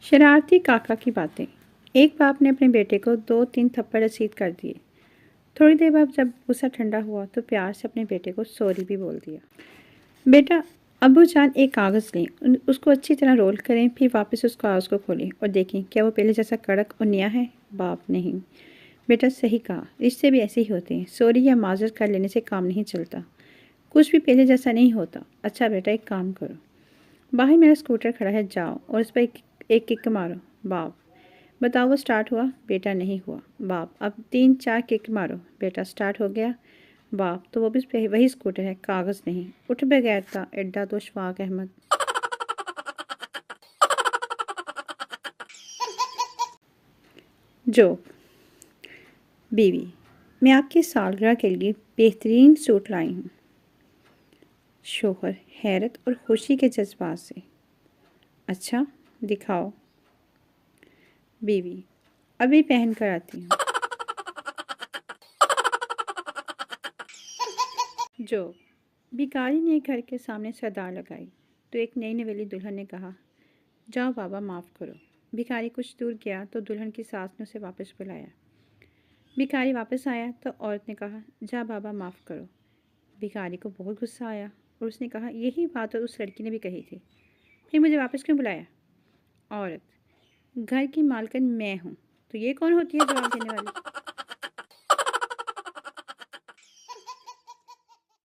शरारती काका की बातें। एक बाप ने अपने बेटे को 2-3 थप्पड़ रसीद कर दिए। थोड़ी देर बाद जब गुस्सा ठंडा हुआ तो प्यार से अपने बेटे को सॉरी भी बोल दिया। बेटा, अब्बू जान एक कागज़ लें, उसको अच्छी तरह रोल करें, फिर वापस उस कागज़ को खोलें और देखें क्या वो पहले जैसा कड़क और नया है। बाप, नहीं बेटा, सही कहा, रिश्ते भी ऐसे ही होते हैं। सॉरी या माजरत कर लेने से काम नहीं चलता, कुछ भी पहले जैसा नहीं होता। अच्छा बेटा, एक काम करो, बाहर मेरा स्कूटर खड़ा है, जाओ और उस पर एक किक मारो। बाप, बताओ वो स्टार्ट हुआ? बेटा, नहीं हुआ। बाप, अब 3-4 किक मारो। बेटा, स्टार्ट हो गया। बाप, तो वो भी वही स्कूटर है, कागज़ नहीं। उठ बगैर था एड्डा तो शफाक अहमद। जोक। बीवी, मैं आपकी सालगिरह के लिए बेहतरीन सूट लाई हूँ। शोहर हैरत और खुशी के जज्बात से, अच्छा दिखाओ। बीवी, अभी पहन कर आती हूँ। जोक। भिखारी ने घर के सामने सदार लगाई तो एक नई नवेली दुल्हन ने कहा, जाओ बाबा माफ़ करो। भिखारी कुछ दूर गया तो दुल्हन की सास ने उसे वापस बुलाया। भिखारी वापस आया तो औरत ने कहा, जा बाबा माफ़ करो। भिखारी को बहुत गुस्सा आया और उसने कहा, यही बात और उस लड़की ने भी कही थी, फिर मुझे वापस क्यों बुलाया? औरत, घर की मालकिन मैं हूँ, तो ये कौन होती है जवाब देने वाली?